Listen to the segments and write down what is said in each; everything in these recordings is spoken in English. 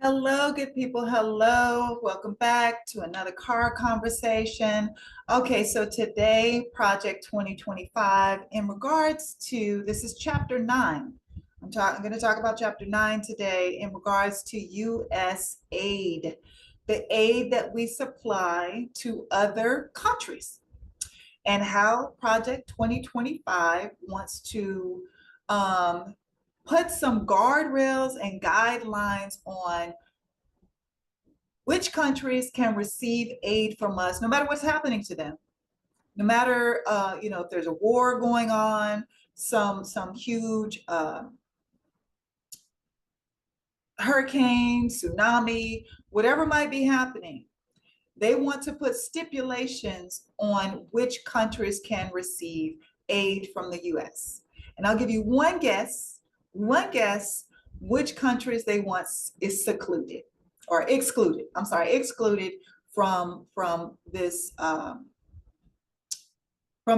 Hello, good people. Hello. Welcome back to another car conversation. Okay, so today, Project 2025, in regards to this is chapter 9. I'm going to talk about chapter 9 today in regards to U.S. aid, the aid that we supply to other countries, and how Project 2025 wants to put some guardrails and guidelines on which countries can receive aid from us, no matter what's happening to them. No matter, if there's a war going on, some huge hurricane, tsunami, whatever might be happening, they want to put stipulations on which countries can receive aid from the U.S. And I'll give you one guess which countries they want is secluded or excluded. I'm sorry, excluded from this from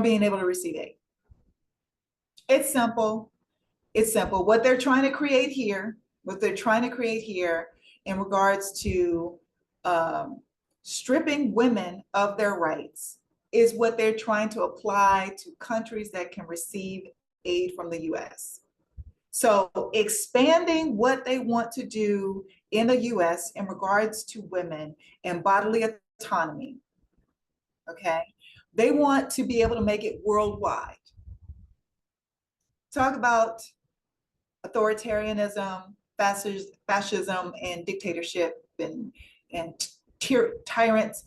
being able to receive aid. It's simple. It's simple. What they're trying to create here, in regards to stripping women of their rights, is what they're trying to apply to countries that can receive aid from the U.S. So expanding what they want to do in the U.S. in regards to women and bodily autonomy, okay? They want to be able to make it worldwide. Talk about authoritarianism, fascism, and dictatorship and tyrants.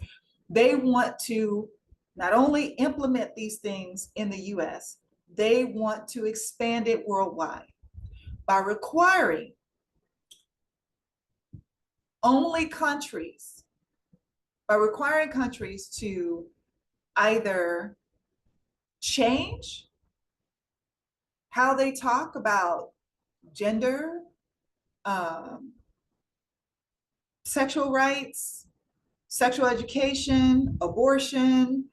They want to not only implement these things in the US, they want to expand it worldwide by requiring countries to either change how they talk about gender, sexual rights, sexual education, abortion,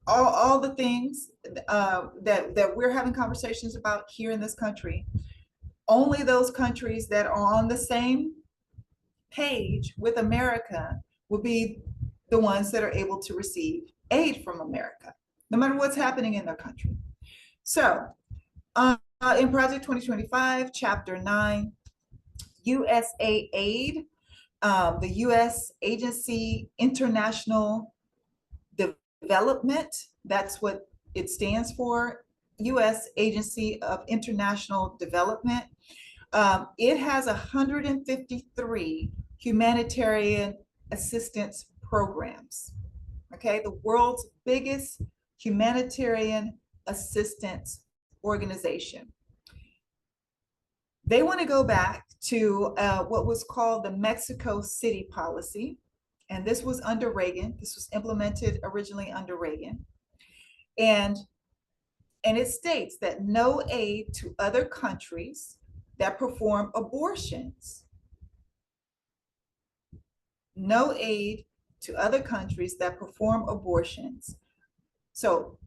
all the things that we're having conversations about here in this country. Only those countries that are on the same page with America will be the ones that are able to receive aid from America, no matter what's happening in their country. So in Project 2025, Chapter 9, USAID, the U.S. Agency International Development, that's what it stands for, U.S. Agency of International Development. It has 153 humanitarian assistance programs, okay? The world's biggest humanitarian assistance organization. They want to go back to what was called the Mexico City policy. And this was under Reagan. This was implemented originally under Reagan. And it states that no aid to other countries that perform abortions. No aid to other countries that perform abortions. So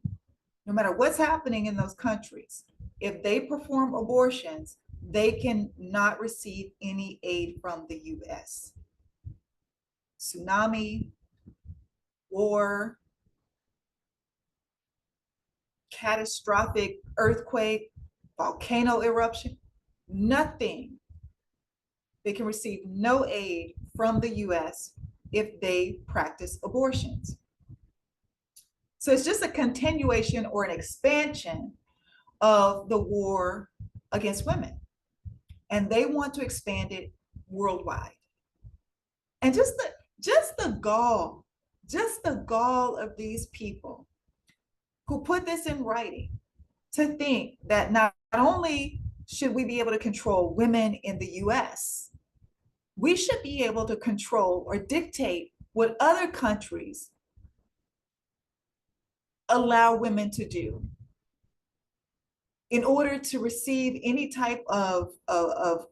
no matter what's happening in those countries, if they perform abortions, they can not receive any aid from the U.S. Tsunami, war, catastrophic earthquake, volcano eruption, nothing. They can receive no aid from the U.S. if they practice abortions. So it's just a continuation or an expansion of the war against women. And they want to expand it worldwide. And just the gall of these people who put this in writing, to think that not only should we be able to control women in the US, we should be able to control or dictate what other countries allow women to do in order to receive any type of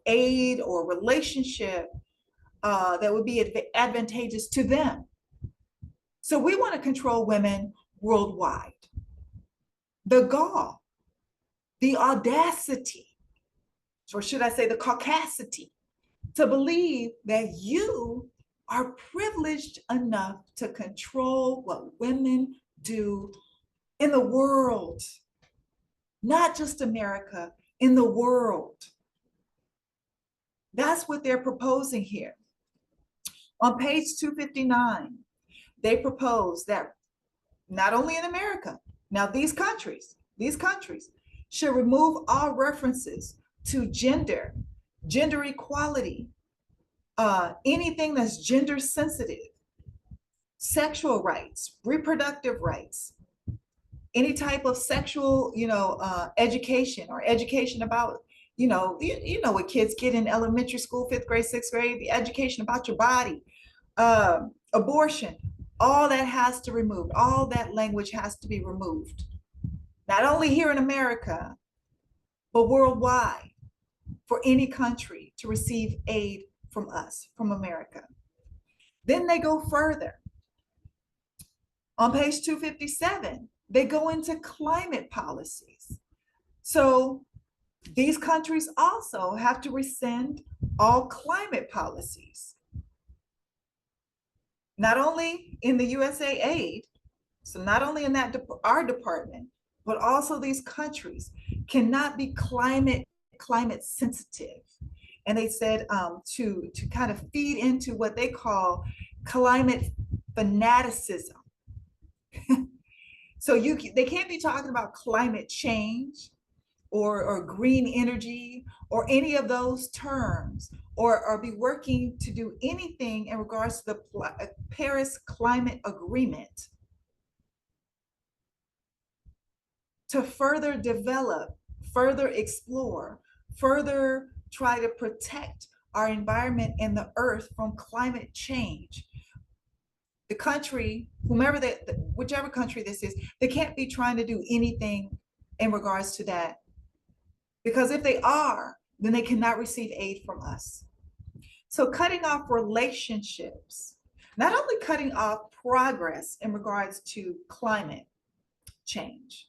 aid or relationship that would be advantageous to them. So we want to control women worldwide. The gall, the audacity, or should I say the caucasity to believe that you are privileged enough to control what women do in the world, not just America, in the world. That's what they're proposing here. On page 259, they propose that not only in America, now these countries should remove all references to gender, gender equality, anything that's gender sensitive, sexual rights, reproductive rights, any type of sexual, education or education about, you know what kids get in elementary school, 5th grade, 6th grade, the education about your body, abortion, all that has to remove. All that language has to be removed. Not only here in America, but worldwide, for any country to receive aid from us, from America. Then they go further. On page 257, they go into climate policies. So these countries also have to rescind all climate policies. Not only in the USAID, so not only in that our department, but also these countries cannot be climate sensitive. And they said to kind of feed into what they call climate fanaticism. So they can't be talking about climate change or green energy or any of those terms, or be working to do anything in regards to the Paris Climate Agreement to further develop, further explore, further try to protect our environment and the earth from climate change. The country, whichever country this is, they can't be trying to do anything in regards to that. Because if they are, then they cannot receive aid from us. So cutting off relationships, not only cutting off progress in regards to climate change,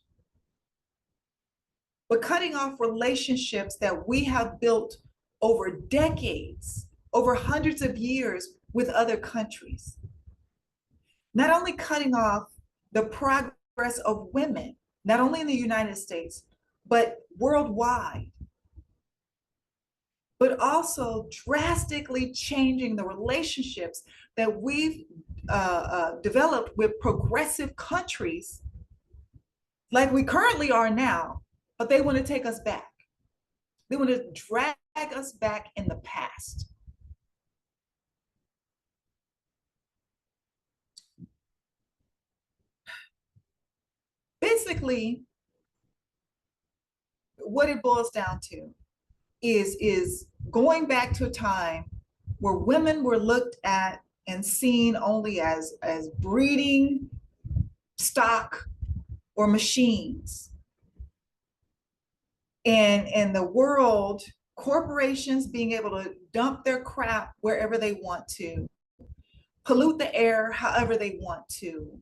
but cutting off relationships that we have built over decades, over hundreds of years with other countries. Not only cutting off the progress of women, not only in the United States, but worldwide, but also drastically changing the relationships that we've developed with progressive countries like we currently are now, but they want to take us back. They want to drag us back in the past. Basically, what it boils down to is going back to a time where women were looked at and seen only as breeding stock or machines. And the world, corporations being able to dump their crap wherever they want to, pollute the air however they want to,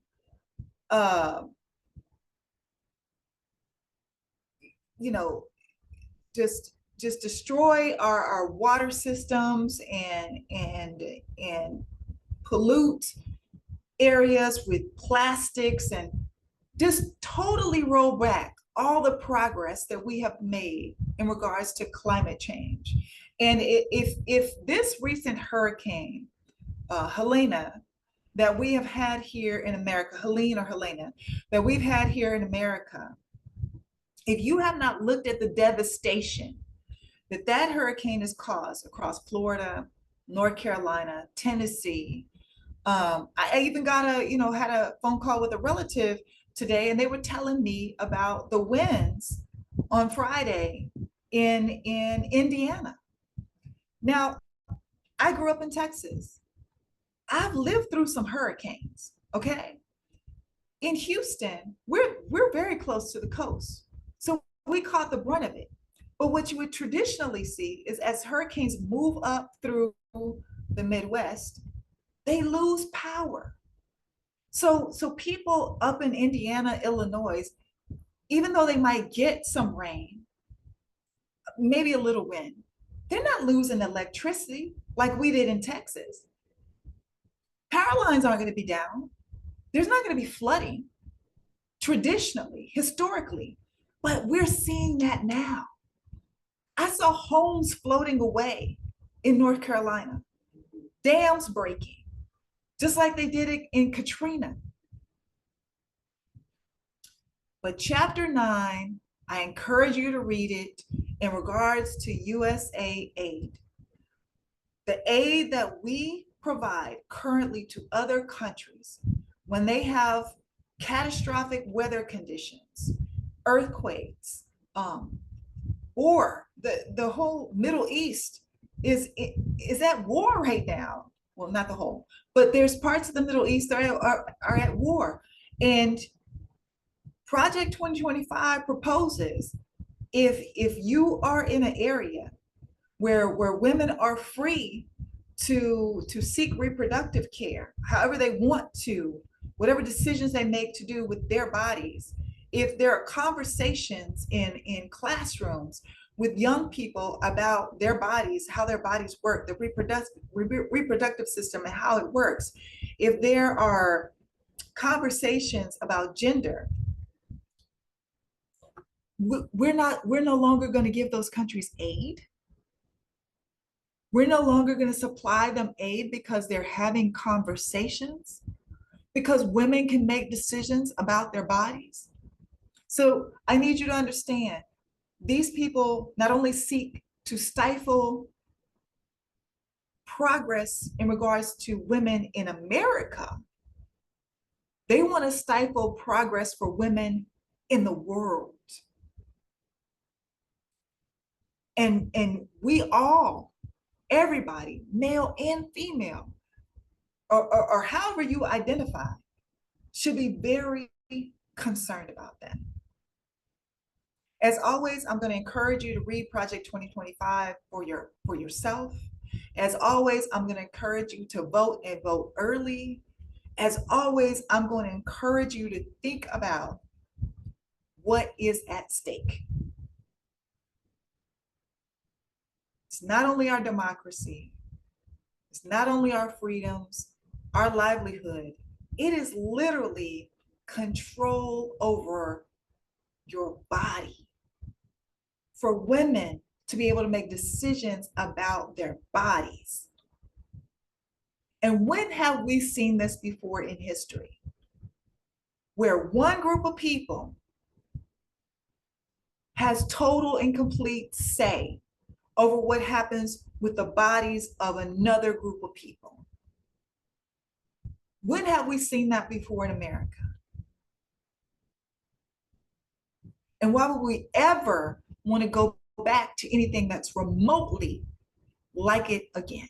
just destroy our water systems and pollute areas with plastics, and just totally roll back all the progress that we have made in regards to climate change. And if this recent hurricane, Helena, that we have had here in America, Helene or Helena, that we've had here in America, if you have not looked at the devastation that hurricane has caused across Florida, North Carolina, Tennessee, I even got had a phone call with a relative today, and they were telling me about the winds on Friday in Indiana. Now, I grew up in Texas. I've lived through some hurricanes, okay? In Houston, we're very close to the coast, so we caught the brunt of it. But what you would traditionally see is as hurricanes move up through the Midwest, they lose power. So people up in Indiana, Illinois, even though they might get some rain, maybe a little wind, They're not losing electricity like we did in Texas. Power lines aren't going to be down. There's not going to be flooding traditionally, historically, but we're seeing that now. I saw homes floating away in North Carolina, dams breaking, just like they did it in Katrina. But chapter 9, I encourage you to read it in regards to USAID aid. The aid that we provide currently to other countries when they have catastrophic weather conditions, earthquakes, or the whole Middle East is at war right now. Well, not the whole, but there's parts of the Middle East that are at war. And Project 2025 proposes if you are in an area where women are free to seek reproductive care, however they want to, whatever decisions they make to do with their bodies, if there are conversations in classrooms with young people about their bodies, how their bodies work, the reproductive system and how it works, if there are conversations about gender, we're no longer going to give those countries aid. We're no longer going to supply them aid because they're having conversations, because women can make decisions about their bodies. So I need you to understand, these people not only seek to stifle progress in regards to women in America, they want to stifle progress for women in the world. And we all, everybody, male and female, or however you identify, should be very concerned about that. As always, I'm going to encourage you to read Project 2025 for yourself. As always, I'm going to encourage you to vote and vote early. As always, I'm going to encourage you to think about what is at stake. It's not only our democracy, it's not only our freedoms, our livelihood, it is literally control over your body. For women to be able to make decisions about their bodies. And when have we seen this before in history? Where one group of people has total and complete say over what happens with the bodies of another group of people. When have we seen that before in America? And why would we ever want to go back to anything that's remotely like it again?